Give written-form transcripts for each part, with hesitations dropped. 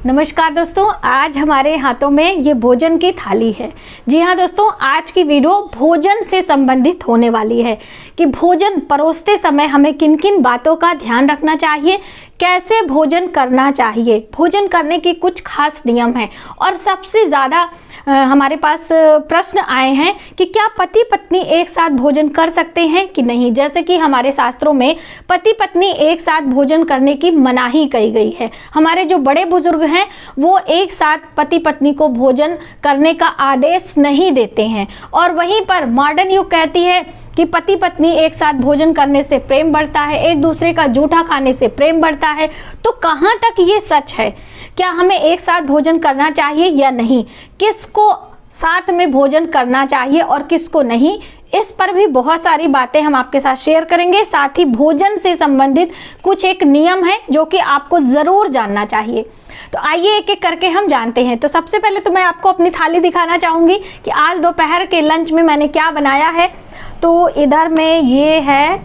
नमस्कार दोस्तों, आज हमारे हाथों में ये भोजन की थाली है। जी हाँ दोस्तों, आज की वीडियो भोजन से संबंधित होने वाली है कि भोजन परोसते समय हमें किन किन बातों का ध्यान रखना चाहिए, कैसे भोजन करना चाहिए। भोजन करने के कुछ खास नियम हैं और सबसे ज़्यादा हमारे पास प्रश्न आए हैं कि क्या पति पत्नी एक साथ भोजन कर सकते हैं कि नहीं। जैसे कि हमारे शास्त्रों में पति पत्नी एक साथ भोजन करने की मनाही कही गई है। हमारे जो बड़े बुजुर्ग हैं वो एक साथ पति पत्नी को भोजन करने का आदेश नहीं देते हैं, और वहीं पर मॉडर्न युग कहती है कि पति पत्नी एक साथ भोजन करने से प्रेम बढ़ता है, एक दूसरे का जूठा खाने से प्रेम बढ़ता है। तो कहाँ तक ये सच है? क्या हमें एक साथ भोजन करना चाहिए या नहीं? किसको साथ में भोजन करना चाहिए और किसको नहीं, इस पर भी बहुत सारी बातें हम आपके साथ शेयर करेंगे। साथ ही भोजन से संबंधित कुछ एक नियम है जो कि आपको ज़रूर जानना चाहिए। तो आइए एक एक करके हम जानते हैं। तो सबसे पहले तो मैं आपको अपनी थाली दिखाना चाहूँगी कि आज दोपहर के लंच में मैंने क्या बनाया है। तो इधर में ये है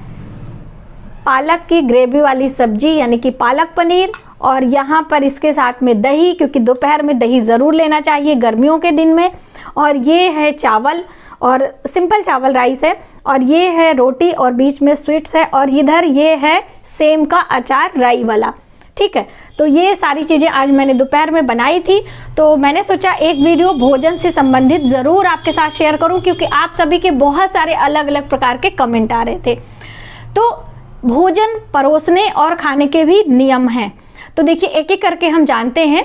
पालक की ग्रेवी वाली सब्जी यानी कि पालक पनीर, और यहाँ पर इसके साथ में दही, क्योंकि दोपहर में दही ज़रूर लेना चाहिए गर्मियों के दिन में। और ये है चावल, और सिंपल चावल राइस है, और ये है रोटी और बीच में स्वीट्स है, और इधर ये है सेम का अचार राई वाला। ठीक है, तो ये सारी चीज़ें आज मैंने दोपहर में बनाई थी। तो मैंने सोचा एक वीडियो भोजन से संबंधित ज़रूर आपके साथ शेयर करूं, क्योंकि आप सभी के बहुत सारे अलग अलग प्रकार के कमेंट आ रहे थे। तो भोजन परोसने और खाने के भी नियम हैं। तो देखिए एक एक करके हम जानते हैं।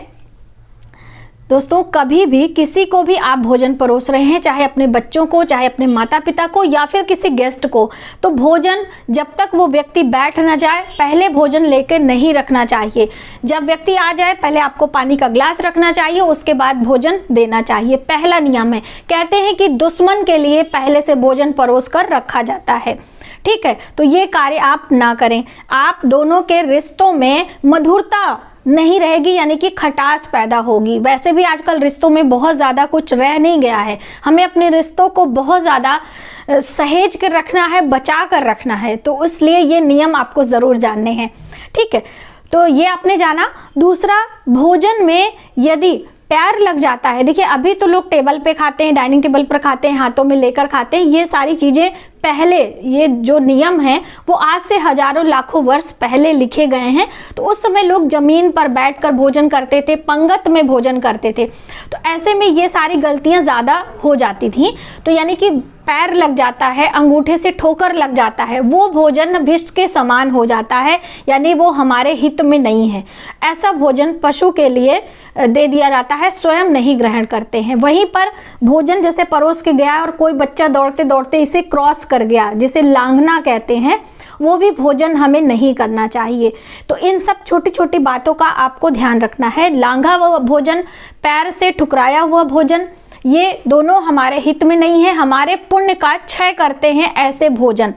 दोस्तों, कभी भी किसी को भी आप भोजन परोस रहे हैं, चाहे अपने बच्चों को, चाहे अपने माता पिता को, या फिर किसी गेस्ट को, तो भोजन जब तक वो व्यक्ति बैठ ना जाए पहले भोजन लेकर नहीं रखना चाहिए। जब व्यक्ति आ जाए पहले आपको पानी का ग्लास रखना चाहिए, उसके बाद भोजन देना चाहिए। पहला नियम है, कहते हैं कि दुश्मन के लिए पहले से भोजन परोस कर रखा जाता है। ठीक है, तो ये कार्य आप ना करें। आप दोनों के रिश्तों में मधुरता नहीं रहेगी, यानी कि खटास पैदा होगी। वैसे भी आजकल रिश्तों में बहुत ज़्यादा कुछ रह नहीं गया है। हमें अपने रिश्तों को बहुत ज़्यादा सहेज कर रखना है, बचा कर रखना है। तो इसलिए ये नियम आपको ज़रूर जानने हैं। ठीक है, तो ये आपने जाना। दूसरा, भोजन में यदि पैर लग जाता है, देखिए अभी तो लोग टेबल पे खाते हैं, डाइनिंग टेबल पर खाते हैं, हाथों में लेकर खाते हैं। ये सारी चीज़ें पहले, ये जो नियम हैं वो आज से हजारों लाखों वर्ष पहले लिखे गए हैं। तो उस समय लोग जमीन पर बैठकर भोजन करते थे, पंगत में भोजन करते थे। तो ऐसे में ये सारी गलतियां ज़्यादा हो जाती थी। तो यानी कि पैर लग जाता है, अंगूठे से ठोकर लग जाता है, वो भोजन विष के समान हो जाता है, यानी वो हमारे हित में नहीं है। ऐसा भोजन पशु के लिए दे दिया जाता है, स्वयं नहीं ग्रहण करते हैं। वहीं पर भोजन जैसे परोस के गया और कोई बच्चा दौड़ते दौड़ते इसे क्रॉस कर गया, जिसे लांघना कहते हैं, वो भी भोजन हमें नहीं करना चाहिए। तो इन सब छोटी छोटी बातों का आपको ध्यान रखना है। लांघा हुआ भोजन, पैर से ठुकराया हुआ भोजन, ये दोनों हमारे हित में नहीं है, हमारे पुण्य का क्षय करते हैं ऐसे भोजन।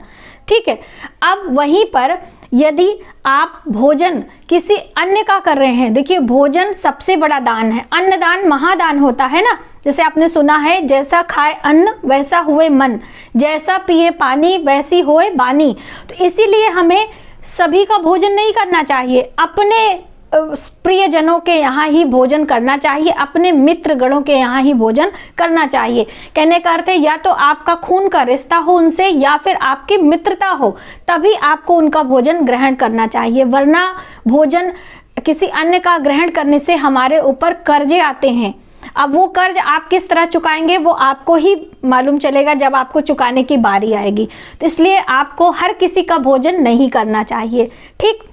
ठीक है, अब वहीं पर यदि आप भोजन किसी अन्य का कर रहे हैं, देखिए भोजन सबसे बड़ा दान है, अन्नदान महादान होता है ना। जैसे आपने सुना है, जैसा खाए अन्न वैसा हुए मन, जैसा पिए पानी वैसी होए बानी। तो इसीलिए हमें सभी का भोजन नहीं करना चाहिए, अपने प्रियजनों के यहाँ ही भोजन करना चाहिए, अपने मित्र गणों के यहाँ ही भोजन करना चाहिए। कहने का अर्थ है या तो आपका खून का रिश्ता हो उनसे, या फिर आपकी मित्रता हो, तभी आपको उनका भोजन ग्रहण करना चाहिए। वरना भोजन किसी अन्य का ग्रहण करने से हमारे ऊपर कर्जे आते हैं। अब वो कर्ज आप किस तरह चुकाएंगे वो आपको ही मालूम चलेगा जब आपको चुकाने की बारी आएगी। तो इसलिए आपको हर किसी का भोजन नहीं करना चाहिए। ठीक,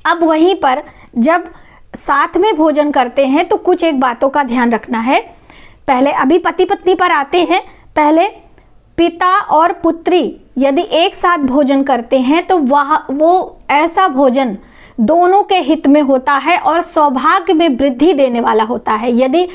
अब वहीं पर जब साथ में भोजन करते हैं तो कुछ एक बातों का ध्यान रखना है। पहले अभी पति पत्नी पर आते हैं। पहले पिता और पुत्री यदि एक साथ भोजन करते हैं तो वो ऐसा भोजन दोनों के हित में होता है और सौभाग्य में वृद्धि देने वाला होता है। यदि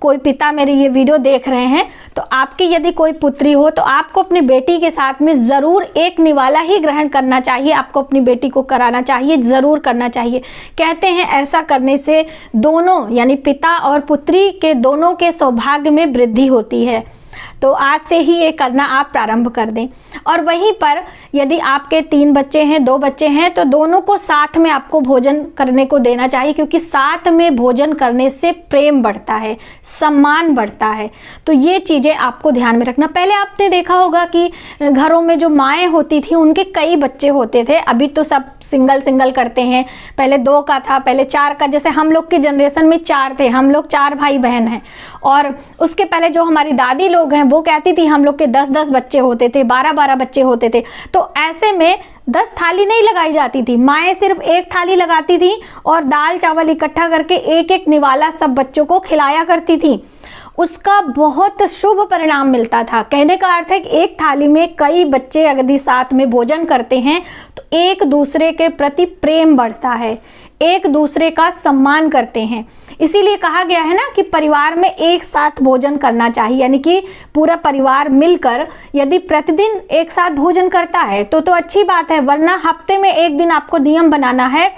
कोई पिता मेरी ये वीडियो देख रहे हैं तो आपकी यदि कोई पुत्री हो तो आपको अपनी बेटी के साथ में ज़रूर एक निवाला ही ग्रहण करना चाहिए, आपको अपनी बेटी को कराना चाहिए, ज़रूर करना चाहिए। कहते हैं ऐसा करने से दोनों यानी पिता और पुत्री के दोनों के सौभाग्य में वृद्धि होती है। तो आज से ही ये करना आप प्रारंभ कर दें। और वहीं पर यदि आपके 3 बच्चे हैं, 2 बच्चे हैं, तो दोनों को साथ में आपको भोजन करने को देना चाहिए, क्योंकि साथ में भोजन करने से प्रेम बढ़ता है, सम्मान बढ़ता है। तो ये चीज़ें आपको ध्यान में रखना। पहले आपने देखा होगा कि घरों में जो माएँ होती थी उनके कई बच्चे होते थे, अभी तो सब सिंगल सिंगल करते हैं। पहले 2 का था, पहले 4 का, जैसे हम लोग की जनरेशन में 4 थे, हम लोग 4 भाई बहन हैं। और उसके पहले जो हमारी दादी लोग हैं वो कहती थी हम लोग के 10-10 बच्चे होते थे, 12-12 बच्चे होते थे। तो ऐसे में 10 थाली नहीं लगाई जाती थी, माएँ सिर्फ 1 थाली लगाती थी और दाल चावल इकट्ठा करके एक एक निवाला सब बच्चों को खिलाया करती थी। उसका बहुत शुभ परिणाम मिलता था। कहने का अर्थ है कि एक थाली में कई बच्चे यदि साथ में भोजन करते हैं तो एक दूसरे के प्रति प्रेम बढ़ता है, एक दूसरे का सम्मान करते हैं। इसीलिए कहा गया है ना कि परिवार में एक साथ भोजन करना चाहिए, यानी कि पूरा परिवार मिलकर यदि प्रतिदिन एक साथ भोजन करता है तो अच्छी बात है, वरना हफ्ते में एक दिन आपको नियम बनाना है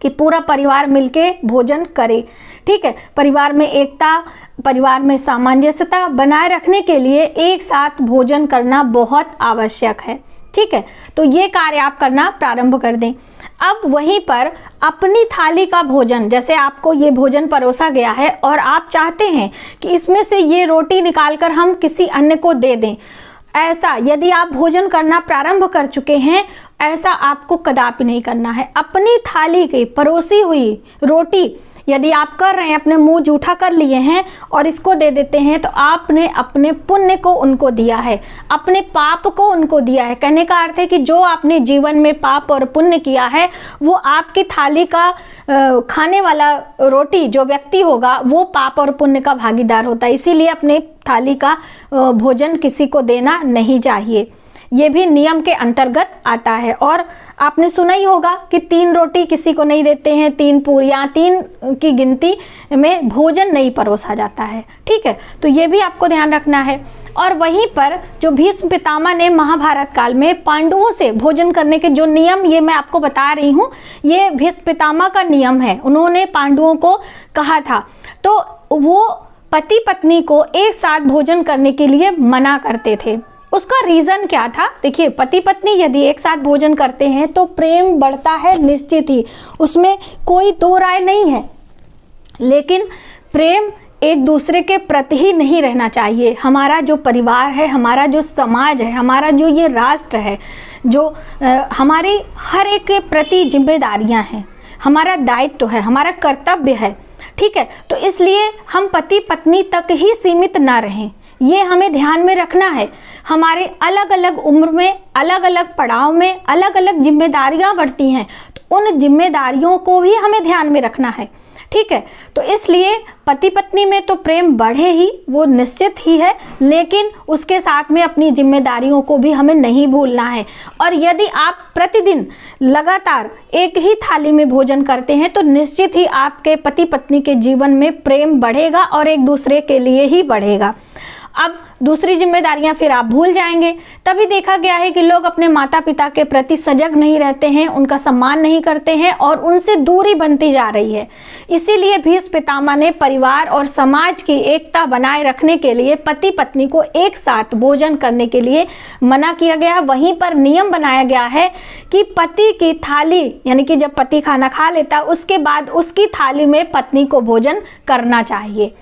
कि पूरा परिवार मिलके भोजन करे। ठीक है, परिवार में एकता, परिवार में सामंजस्यता बनाए रखने के लिए एक साथ भोजन करना बहुत आवश्यक है। ठीक है, तो ये कार्य आप करना प्रारंभ कर दें। अब वहीं पर अपनी थाली का भोजन, जैसे आपको ये भोजन परोसा गया है और आप चाहते हैं कि इसमें से ये रोटी निकालकर हम किसी अन्य को दे दें, ऐसा यदि आप भोजन करना प्रारंभ कर चुके हैं, ऐसा आपको कदापि नहीं करना है। अपनी थाली की परोसी हुई रोटी यदि आप कर रहे हैं, अपने मुंह जूठा कर लिए हैं और इसको दे देते हैं, तो आपने अपने पुण्य को उनको दिया है, अपने पाप को उनको दिया है। कहने का अर्थ है कि जो आपने जीवन में पाप और पुण्य किया है वो आपकी थाली का खाने वाला रोटी जो व्यक्ति होगा वो पाप और पुण्य का भागीदार होता है। इसीलिए अपने थाली का भोजन किसी को देना नहीं चाहिए, ये भी नियम के अंतर्गत आता है। और आपने सुना ही होगा कि 3 रोटी किसी को नहीं देते हैं, 3 पूरियाँ, 3 की गिनती में भोजन नहीं परोसा जाता है। ठीक है, तो ये भी आपको ध्यान रखना है। और वहीं पर जो भीष्म पितामह ने महाभारत काल में पांडवों से भोजन करने के जो नियम, ये मैं आपको बता रही हूँ, ये भीष्म पितामह का नियम है, उन्होंने पांडवों को कहा था। तो वो पति पत्नी को एक साथ भोजन करने के लिए मना करते थे। उसका रीज़न क्या था? देखिए, पति पत्नी यदि एक साथ भोजन करते हैं तो प्रेम बढ़ता है निश्चित ही, उसमें कोई दो राय नहीं है। लेकिन प्रेम एक दूसरे के प्रति ही नहीं रहना चाहिए। हमारा जो परिवार है, हमारा जो समाज है, हमारा जो ये राष्ट्र है, जो हमारी हर एक के प्रति जिम्मेदारियां हैं, हमारा दायित्व है, हमारा कर्तव्य है। ठीक है, तो इसलिए हम पति पत्नी तक ही सीमित ना रहें, ये हमें ध्यान में रखना है। हमारे अलग अलग उम्र में, अलग अलग पड़ाव में अलग अलग जिम्मेदारियां बढ़ती हैं, तो उन जिम्मेदारियों को भी हमें ध्यान में रखना है। ठीक है, तो इसलिए पति पत्नी में तो प्रेम बढ़े ही, वो निश्चित ही है, लेकिन उसके साथ में अपनी जिम्मेदारियों को भी हमें नहीं भूलना है। और यदि आप प्रतिदिन लगातार एक ही थाली में भोजन करते हैं तो निश्चित ही आपके पति पत्नी के जीवन में प्रेम बढ़ेगा और एक दूसरे के लिए ही बढ़ेगा। अब दूसरी जिम्मेदारियां फिर आप भूल जाएंगे। तभी देखा गया है कि लोग अपने माता पिता के प्रति सजग नहीं रहते हैं, उनका सम्मान नहीं करते हैं और उनसे दूरी बनती जा रही है। इसीलिए भीष्म पितामह ने परिवार और समाज की एकता बनाए रखने के लिए पति पत्नी को एक साथ भोजन करने के लिए मना किया गया। वहीं पर नियम बनाया गया है कि पति की थाली, यानी कि जब पति खाना खा लेता उसके बाद उसकी थाली में पत्नी को भोजन करना चाहिए।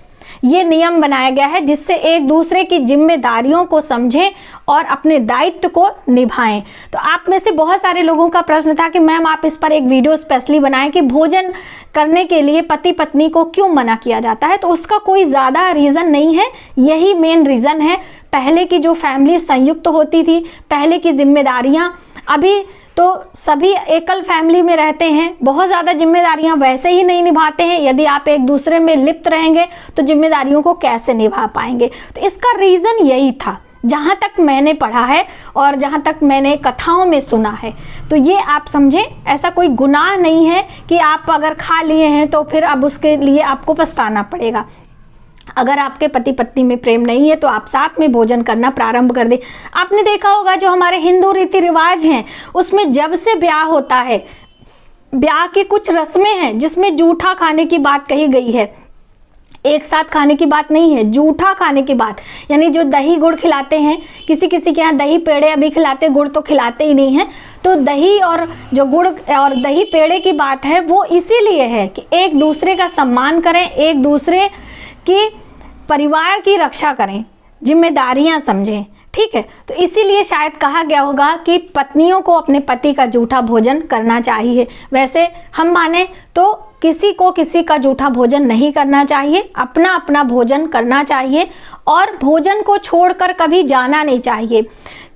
ये नियम बनाया गया है जिससे एक दूसरे की जिम्मेदारियों को समझें और अपने दायित्व को निभाएं। तो आप में से बहुत सारे लोगों का प्रश्न था कि मैम आप इस पर एक वीडियो स्पेशली बनाएं कि भोजन करने के लिए पति पत्नी को क्यों मना किया जाता है। तो उसका कोई ज़्यादा रीज़न नहीं है, यही मेन रीज़न है। पहले की जो फैमिली संयुक्त होती थी, पहले की जिम्मेदारियाँ, अभी तो सभी एकल फैमिली में रहते हैं, बहुत ज़्यादा जिम्मेदारियां वैसे ही नहीं निभाते हैं। यदि आप एक दूसरे में लिप्त रहेंगे तो जिम्मेदारियों को कैसे निभा पाएंगे। तो इसका रीज़न यही था, जहाँ तक मैंने पढ़ा है और जहाँ तक मैंने कथाओं में सुना है। तो ये आप समझें, ऐसा कोई गुनाह नहीं है कि आप अगर खा लिए हैं तो फिर अब उसके लिए आपको पछताना पड़ेगा। अगर आपके पति पत्नी में प्रेम नहीं है तो आप साथ में भोजन करना प्रारंभ कर दें। आपने देखा होगा जो हमारे हिंदू रीति रिवाज हैं उसमें जब से ब्याह होता है, ब्याह की कुछ रस्में हैं जिसमें जूठा खाने की बात कही गई है। एक साथ खाने की बात नहीं है, जूठा खाने की बात, यानी जो दही गुड़ खिलाते हैं, किसी किसी के यहाँ दही पेड़े अभी खिलाते, गुड़ तो खिलाते ही नहीं हैं। तो दही और जो गुड़ और दही पेड़े की बात है वो इसीलिए है कि एक दूसरे का सम्मान करें, एक दूसरे की परिवार की रक्षा करें, जिम्मेदारियां समझें, ठीक है। तो इसीलिए शायद कहा गया होगा कि पत्नियों को अपने पति का जूठा भोजन करना चाहिए। वैसे हम माने तो किसी को किसी का जूठा भोजन नहीं करना चाहिए, अपना अपना भोजन करना चाहिए और भोजन को छोड़कर कभी जाना नहीं चाहिए।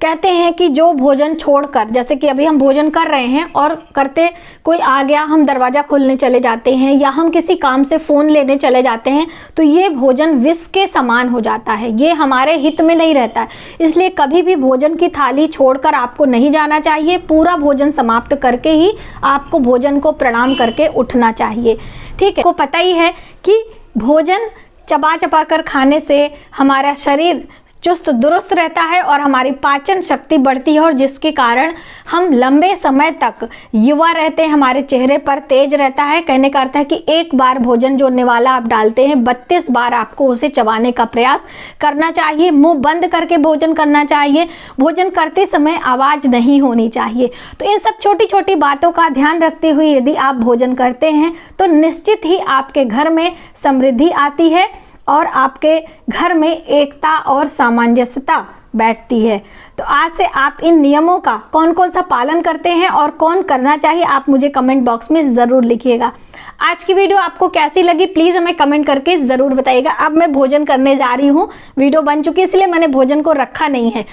कहते हैं कि जो भोजन छोड़कर, जैसे कि अभी हम भोजन कर रहे हैं और करते कोई आ गया, हम दरवाज़ा खोलने चले जाते हैं या हम किसी काम से फ़ोन लेने चले जाते हैं, तो ये भोजन विष के समान हो जाता है, ये हमारे हित में नहीं रहता है। इसलिए कभी भी भोजन की थाली छोड़कर आपको नहीं जाना चाहिए, पूरा भोजन समाप्त करके ही आपको भोजन को प्रणाम करके उठना चाहिए, ठीक है। को पता ही है कि भोजन चबा चबा कर खाने से हमारा शरीर चुस्त दुरुस्त रहता है और हमारी पाचन शक्ति बढ़ती है और जिसके कारण हम लंबे समय तक युवा रहते हैं, हमारे चेहरे पर तेज रहता है। कहने का अर्थ है कि एक बार भोजन जो निवाला आप डालते हैं 32 बार आपको उसे चबाने का प्रयास करना चाहिए, मुंह बंद करके भोजन करना चाहिए, भोजन करते समय आवाज़ नहीं होनी चाहिए। तो इन सब छोटी छोटी बातों का ध्यान रखते हुए यदि आप भोजन करते हैं तो निश्चित ही आपके घर में समृद्धि आती है और आपके घर में एकता और सामंजस्यता बैठती है। तो आज से आप इन नियमों का कौन कौन सा पालन करते हैं और कौन करना चाहिए, आप मुझे कमेंट बॉक्स में ज़रूर लिखिएगा। आज की वीडियो आपको कैसी लगी प्लीज़ हमें कमेंट करके ज़रूर बताइएगा। अब मैं भोजन करने जा रही हूँ, वीडियो बन चुकी है इसलिए मैंने भोजन को रखा नहीं है।